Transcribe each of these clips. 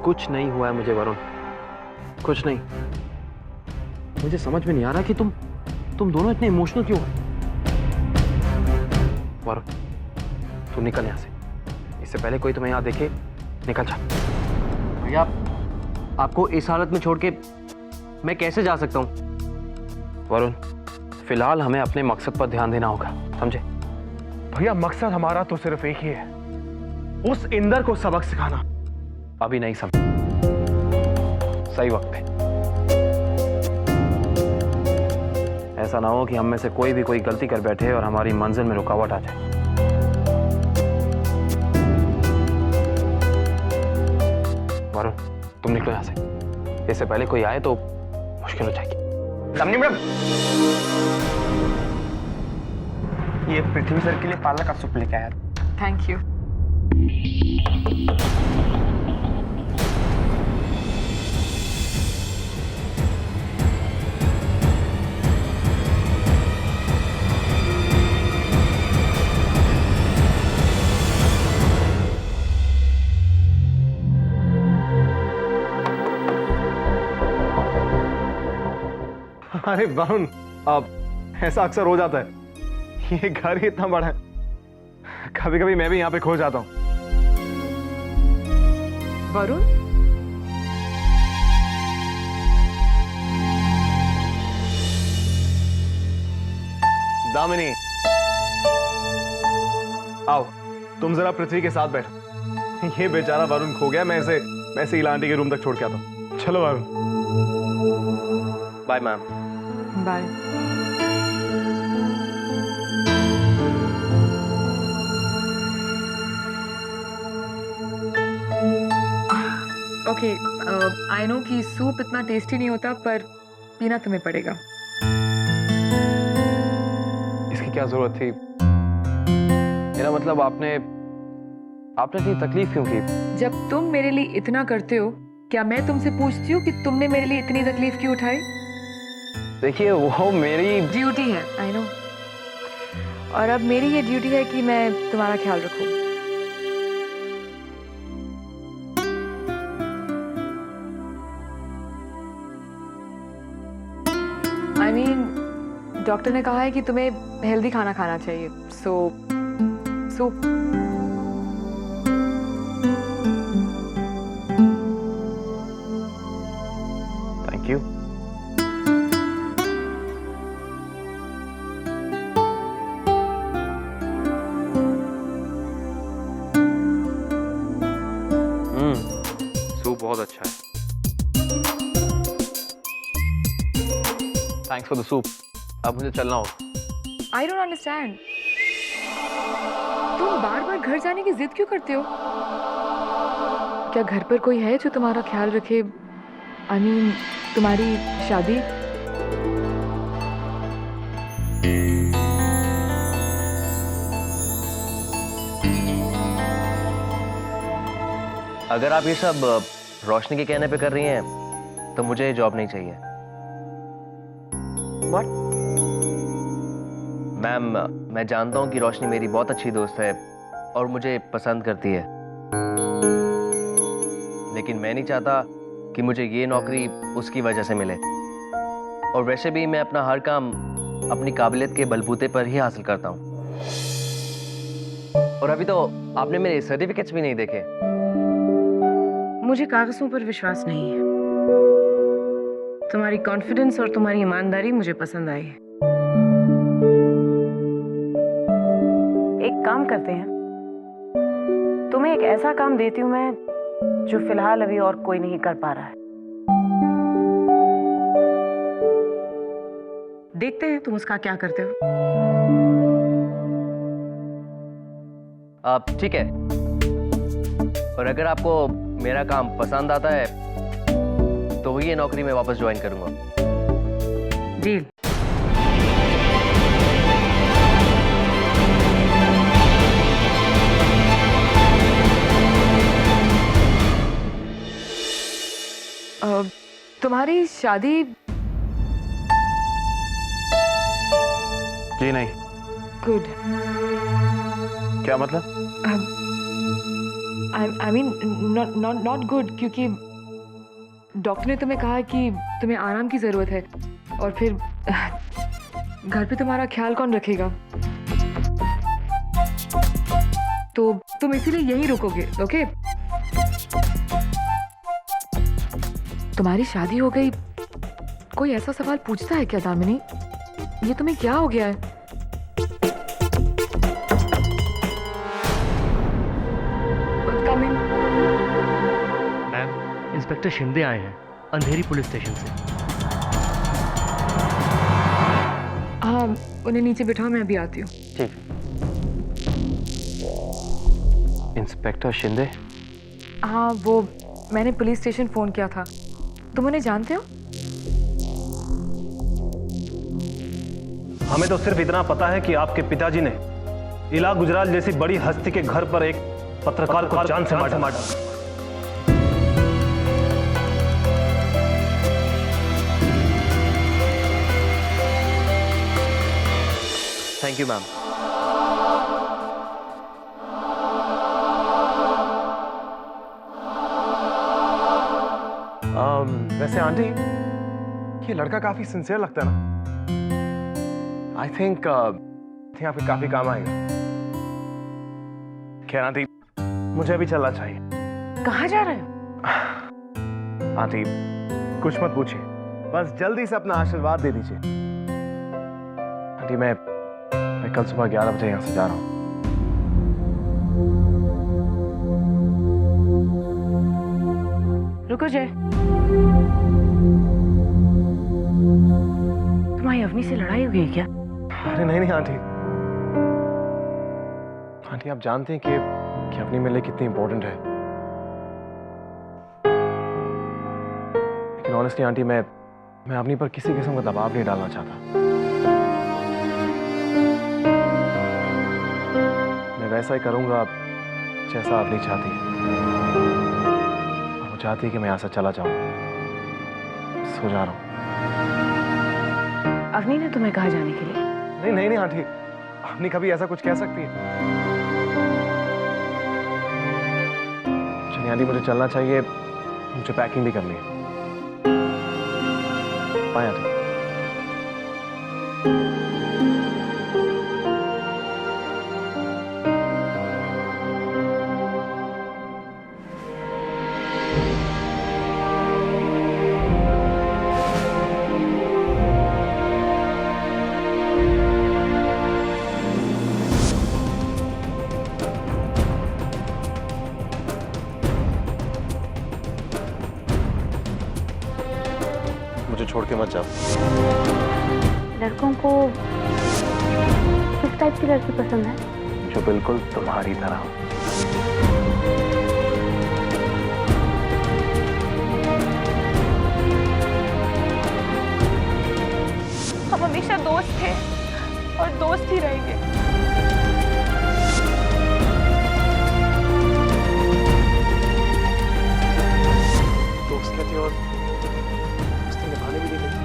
कुछ नहीं हुआ है मुझे वरुण, कुछ नहीं। मुझे समझ में नहीं आ रहा कि तुम दोनों इतने इमोशनल क्यों हो। वरुण, तू निकल यहां से, इससे पहले कोई तुम्हें यहां देखे। निकल जा। भैया, आपको इस हालत में छोड़ के मैं कैसे जा सकता हूं? वरुण, फिलहाल हमें अपने मकसद पर ध्यान देना होगा, समझे? भैया, मकसद हमारा तो सिर्फ एक ही है, उस इंदर को सबक सिखाना। अभी नहीं समझ, सही वक्त पे। ऐसा ना हो कि हम में से कोई भी कोई गलती कर बैठे और हमारी मंजिल में रुकावट आ जाए। वरुण, तुम निकलो यहां से, इससे पहले कोई आए तो मुश्किल हो जाएगी। दामिनी मैडम, ये पृथ्वी सर के लिए पालक का सूप लेके आया। Thank you. अरे वरुण, अब ऐसा अक्सर हो जाता है, ये घर ही इतना बड़ा है, कभी कभी मैं भी यहाँ पे खो जाता हूँ। वरुण, दामिनी, आओ, तुम जरा पृथ्वी के साथ बैठो। ये बेचारा वरुण खो गया, मैं इसे इला आंटी के रूम तक छोड़ के आता हूँ। चलो Varun. Bye ma'am. Bye. Okay, I know कि सूप इतना टेस्टी नहीं होता, पर पीना तुम्हें पड़ेगा। इसकी क्या जरूरत थी? मेरा मतलब, आपने इतनी तकलीफ क्यों की? जब तुम मेरे लिए इतना करते हो, क्या मैं तुमसे पूछती हूँ कि तुमने मेरे लिए इतनी तकलीफ क्यों उठाई? देखिए, वो मेरी ड्यूटी है, आई नो। और अब मेरी ये ड्यूटी है कि मैं तुम्हारा ख्याल रखूं। आई मीन, डॉक्टर ने कहा है कि तुम्हें हेल्दी खाना खाना चाहिए, सो थैंक यू। सूप बहुत अच्छा है। Thanks for the soup. अब मुझे चलना होगा। आई डोंट अंडरस्टैंड, तुम बार बार घर जाने की जिद क्यों करते हो? क्या घर पर कोई है जो तुम्हारा ख्याल रखे? आई मीन, तुम्हारी शादी? अगर आप ये सब रोशनी के कहने पे कर रही हैं, तो मुझे जॉब नहीं चाहिए। What? मैम, मैं जानता हूँ कि रोशनी मेरी बहुत अच्छी दोस्त है और मुझे पसंद करती है, लेकिन मैं नहीं चाहता कि मुझे ये नौकरी उसकी वजह से मिले। और वैसे भी मैं अपना हर काम अपनी काबिलियत के बलबूते पर ही हासिल करता हूँ। और अभी तो आपने मेरे सर्टिफिकेट्स भी नहीं देखे। मुझे कागजों पर विश्वास नहीं है। तुम्हारी कॉन्फिडेंस और तुम्हारी ईमानदारी मुझे पसंद आई है। एक काम करते हैं, तुम्हें एक ऐसा काम देती हूँ मैं जो फिलहाल अभी और कोई नहीं कर पा रहा है। देखते हैं तुम उसका क्या करते हो। ठीक है, और अगर आपको मेरा काम पसंद आता है तो ये नौकरी में वापस ज्वाइन करूंगा। डील। तुम्हारी शादी? जी नहीं। गुड। क्या मतलब? आई मीन नॉट गुड, क्योंकि डॉक्टर ने तुम्हें कहा कि तुम्हें आराम की ज़रूरत है, और फिर घर पे तुम्हारा ख्याल कौन रखेगा? तो तुम इसीलिए यहीं रुकोगे, ओके? तुम्हारी शादी हो गई, कोई ऐसा सवाल पूछता है क्या दामिनी? ये तुम्हें क्या हो गया है? Come in. Ma'am, inspector Shinde आए हैं अंधेरी पुलिस स्टेशन से। हाँ, उन्हें नीचे बिठाओ, मैं अभी आती हूँ। ठीक। इंस्पेक्टर शिंदे? हाँ, वो मैंने पुलिस स्टेशन फ़ोन किया था। तुम उन्हें जानते हो? हमें तो सिर्फ इतना पता है कि आपके पिताजी ने इला गुजराल जैसी बड़ी हस्ती के घर पर एक पत्रकार को जान से मारा। Thank you ma'am. वैसे आंटी, ये लड़का काफी सिंसियर लगता है ना। आई थिंक आपके काफी काम आएगा। खैर आंटी, मुझे अभी चलना चाहिए। कहाँ जा रहे हो? आंटी, कुछ मत पूछिए, बस जल्दी से अपना आशीर्वाद दे दीजिए। आंटी, मैं कल सुबह 11 बजे यहां से जा रहा हूं। रुको जय, तुम्हारी अवनी से लड़ाई हुई है क्या? अरे नहीं नहीं आंटी, आंटी आप जानते हैं कि अपनी मेरे लिए कितनी इंपॉर्टेंट है। लेकिन ऑनेस्टली आंटी, मैं अपनी पर किसी किस्म का दबाव नहीं डालना चाहता। मैं वैसा ही करूंगा जैसा आप नहीं चाहती। वो चाहती है कि मैं यहां से चला जाऊं। सो जा रहा हूं। अवनी ने तुम्हें कहा जाने के लिए? नहीं नहीं नहीं आंटी, अपनी कभी ऐसा कुछ कह सकती है? चलिए आंटी, मुझे चलना चाहिए, मुझे पैकिंग भी करनी है। Bye aunty. मुझे छोड़ के मत जाओ। लड़कों को किस टाइप की लड़की पसंद है? जो बिल्कुल तुम्हारी तरह हो। हम हमेशा दोस्त थे और दोस्त ही रहेंगे। दोस्त कहती हो और दोस्ती निभाने भी नहीं देती।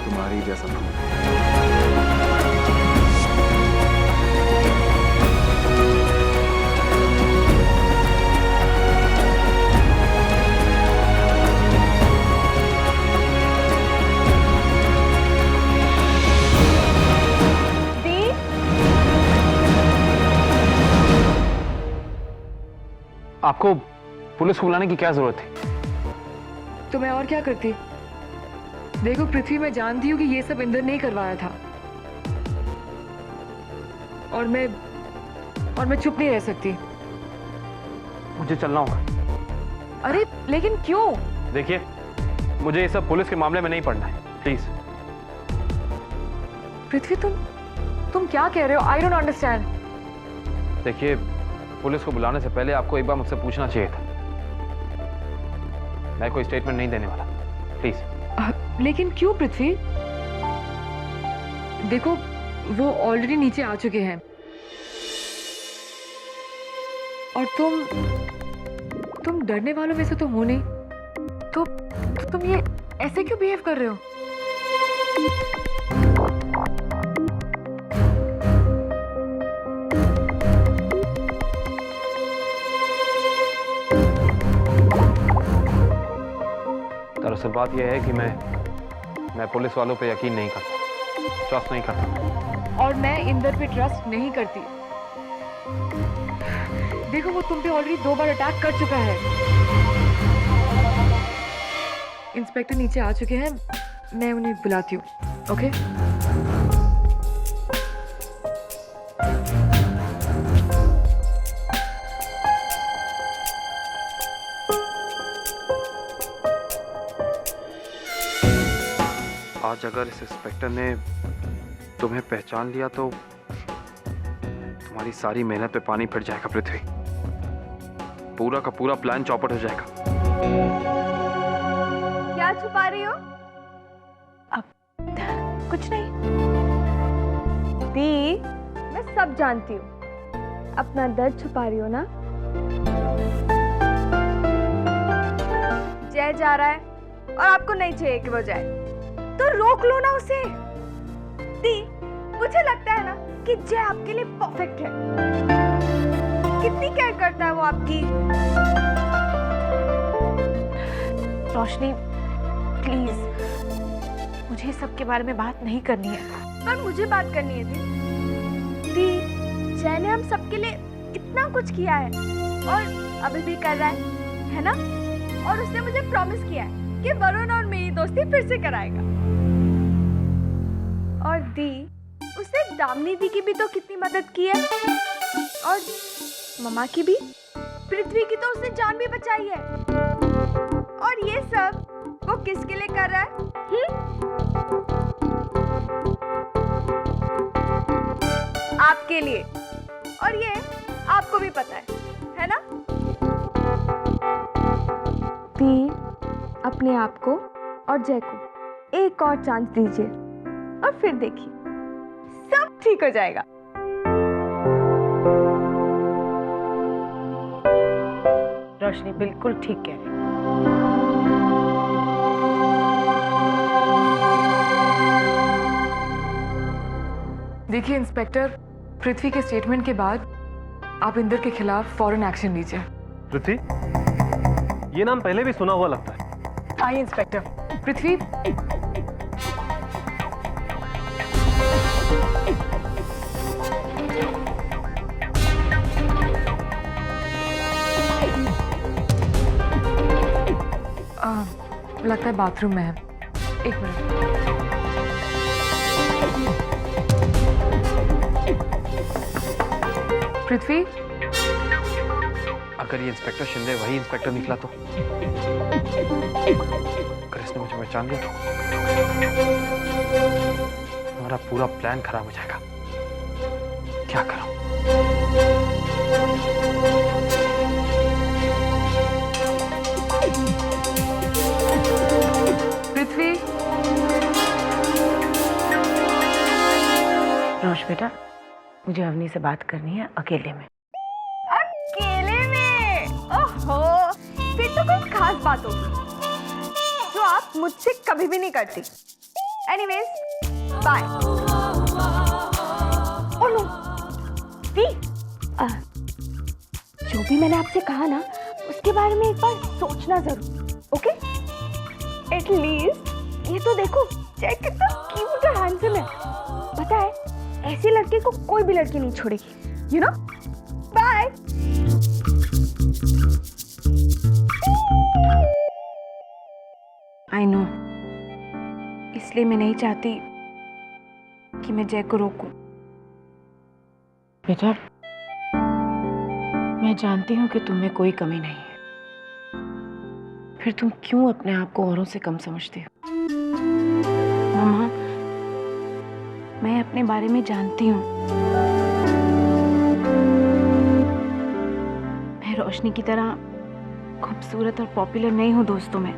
तुम्हारी जैसा था। आपको पुलिस को बुलाने की क्या जरूरत थी? तो मैं और क्या करती? देखो पृथ्वी, मैं जानती हूँ कि ये सब इंदर ने करवाया था, और मैं चुप नहीं रह सकती। मुझे चलना होगा। अरे लेकिन क्यों? देखिए, मुझे ये सब पुलिस के मामले में नहीं पड़ना है, प्लीज। पृथ्वी, तुम क्या कह रहे हो? I don't understand. देखिए, पुलिस को बुलाने से पहले आपको एक बार मुझसे पूछना चाहिए था। मैं कोई स्टेटमेंट नहीं देने वाला, प्लीज। लेकिन क्यों पृथ्वी? देखो, वो ऑलरेडी नीचे आ चुके हैं, और तुम डरने वालों में से तो हो नहीं, तो तुम ये ऐसे क्यों बिहेव कर रहे हो? दरअसल बात यह है कि मैं पुलिस वालों पे यकीन नहीं करता, ट्रस्ट नहीं करता। और मैं इंदर पे ट्रस्ट नहीं करती। देखो वो तुम पे ऑलरेडी 2 बार अटैक कर चुका है। इंस्पेक्टर नीचे आ चुके हैं, मैं उन्हें बुलाती हूँ। ओके? आज अगर इस इंस्पेक्टर ने तुम्हें पहचान लिया तो तुम्हारी सारी मेहनत पे पानी फिर जाएगा पृथ्वी। पूरा का पूरा प्लान चौपट हो जाएगा। क्या छुपा रही हो? कुछ नहीं। दी, मैं सब जानती हूँ। अपना दर्द छुपा रही हो ना? जय जा रहा है और आपको नहीं चाहिए कि वो जाए, तो रोक लो ना उसे। दी, मुझे लगता है ना कि जय आपके लिए परफेक्ट है। कितनी केयर करता है वो आपकी। रोशनी प्लीज, मुझे सबके बारे में बात नहीं करनी है। पर मुझे बात करनी है दी। जय ने हम सबके लिए इतना कुछ किया है और अभी भी कर रहा है ना? और उसने मुझे प्रॉमिस किया है कि वरुण और मेरी दोस्ती फिर से कराएगा। और दी, उसने दामिनी दी की भी तो कितनी मदद की है, और मम्मा की भी। पृथ्वी की तो उसने जान भी बचाई है। और ये सब वो किसके लिए कर रहा है? आपके लिए। और ये आपको भी पता है ना? दी, अपने आप को और जय को एक और चांस दीजिए और फिर देखिए सब ठीक हो जाएगा। रोशनी बिल्कुल ठीक कह रही है। देखिए इंस्पेक्टर, पृथ्वी के स्टेटमेंट के बाद आप इंदर के खिलाफ फौरन एक्शन लीजिए। पृथ्वी, ये नाम पहले भी सुना हुआ लगता है। आइए इंस्पेक्टर। पृथ्वी, लगता है बाथरूम में है। एक मिनट। पृथ्वी, अगर ये इंस्पेक्टर शिंदे वही इंस्पेक्टर निकला तो, अगर इसने मुझे पहचान लिया तो हमारा पूरा प्लान खराब हो जाएगा। क्या करूं? पृथ्वी। रोश बेटा, मुझे अवनी से बात करनी है अकेले में। अकेले में? ओहो, फिर तो कोई खास बात होगी जो आप मुझसे कभी भी नहीं करती। Anyways, bye. ओह नो, दी, जो भी मैंने आपसे कहा ना, उसके बारे में एक बार सोचना जरूर, ओके? एटलीस्ट ये तो देखो, चेक कितना क्यूट और हैंडसम है। पता है, ऐसे लड़के को कोई भी लड़की नहीं छोड़ेगी, you know? Bye. I know, इसलिए मैं नहीं चाहती कि मैं जय को रोकूं। बेटा, मैं जानती हूँ कि तुम में कोई कमी नहीं है, फिर तुम क्यों अपने आप को औरों से कम समझती हो? मम्मा, मैं अपने बारे में जानती हूँ। मैं रोशनी की तरह खूबसूरत और पॉपुलर नहीं हूँ दोस्तों में।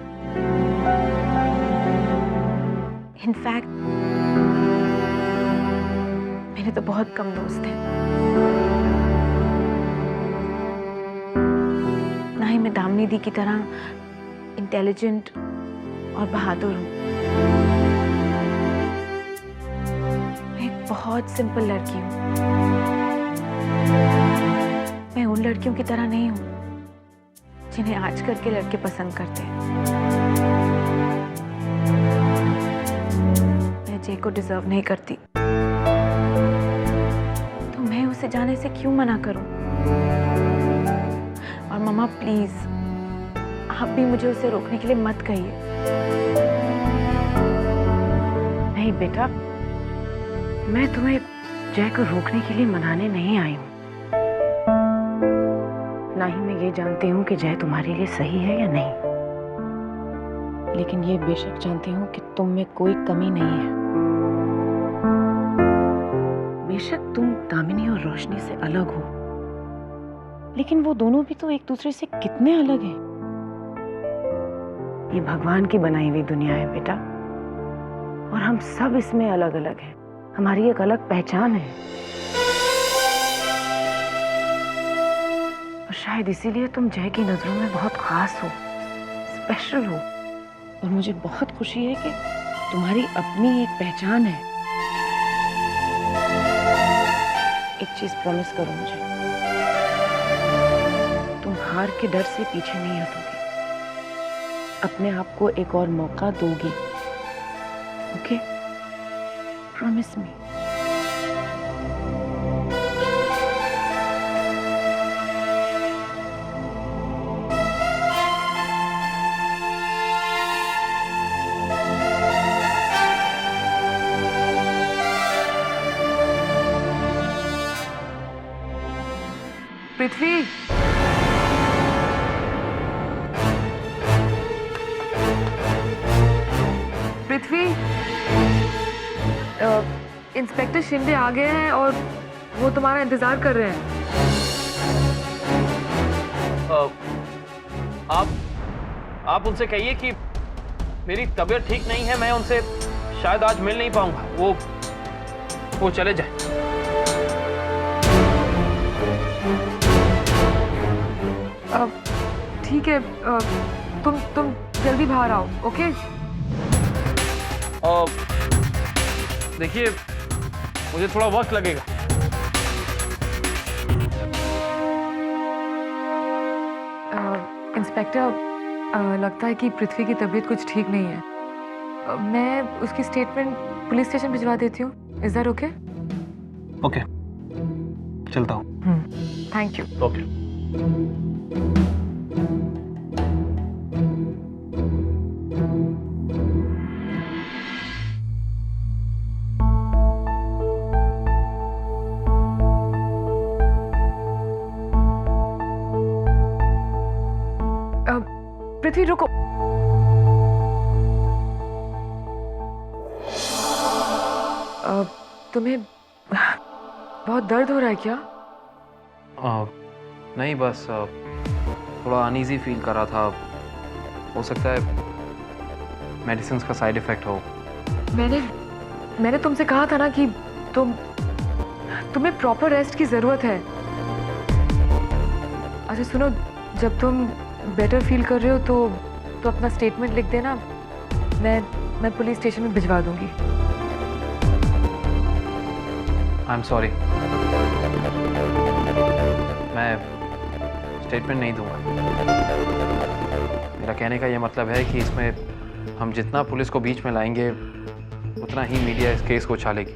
इनफैक्ट मेरे तो बहुत कम दोस्त हैं। ना ही मैं दामिनी दी की तरह इंटेलिजेंट और बहादुर हूँ। मैं एक बहुत सिंपल लड़की हूँ। मैं उन लड़कियों की तरह नहीं हूँ जिन्हें आजकल के लड़के पसंद करते हैं। मैं जय को डिजर्व नहीं करती, तो मैं उसे जाने से क्यों मना करूं? और मम्मा प्लीज, आप भी मुझे उसे रोकने के लिए मत कहिए। नहीं बेटा, मैं तुम्हें जय को रोकने के लिए मनाने नहीं आई हूँ। ना ही मैं ये जानती हूँ कि जय तुम्हारे लिए सही है या नहीं, लेकिन ये बेशक जानती हूँ कि तुम में कोई कमी नहीं है। बेशक तुम दामिनी और रोशनी से अलग हो, लेकिन वो दोनों भी तो एक दूसरे से कितने अलग हैं। ये भगवान की बनाई हुई दुनिया है बेटा, और हम सब इसमें अलग अलग हैं। हमारी एक अलग पहचान है, और शायद इसीलिए तुम जय की नजरों में बहुत खास हो, स्पेशल हो। और मुझे बहुत खुशी है कि तुम्हारी अपनी एक पहचान है। एक चीज प्रॉमिस करो मुझे, तुम हार के डर से पीछे नहीं हटोगे, अपने आप को एक और मौका दोगी। Okay? Promise me. Prithvi, Prithvi, inspector Shinde आ गए हैं और वो तुम्हारा इंतजार कर रहे हैं। आप उनसे कहिए कि मेरी तबीयत ठीक नहीं है, मैं उनसे शायद आज मिल नहीं पाऊंगा। वो चले जाए। ठीक है, तुम जल्दी बाहर आओ। ओके? देखिए, मुझे थोड़ा वक्त लगेगा। इंस्पेक्टर, लगता है कि पृथ्वी की तबीयत कुछ ठीक नहीं है। मैं उसकी स्टेटमेंट पुलिस स्टेशन भिजवा देती हूँ। Is that okay? ओके, चलता हूँ। Thank you. ओके। पृथ्वी रुको। तुम्हें बहुत दर्द हो रहा है क्या? नहीं, बस थोड़ा अनईजी फील कर रहा था। हो सकता है मेडिसिन का साइड इफेक्ट हो। मैंने तुमसे कहा था ना कि तुम्हें प्रॉपर रेस्ट की जरूरत है। अच्छा सुनो, जब तुम बेटर फील कर रहे हो तो अपना स्टेटमेंट लिख देना, मैं पुलिस स्टेशन में भिजवा दूंगी। आई एम सॉरी, मैं स्टेटमेंट नहीं दूंगा। मेरा कहने का यह मतलब है कि इसमें हम जितना पुलिस को बीच में लाएंगे, उतना ही मीडिया इस केस को उछालेगी।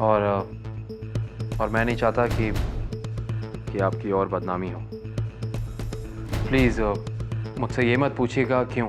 और मैं नहीं चाहता कि आपकी और बदनामी हो। प्लीज मुझसे ये मत पूछिएगा क्यों।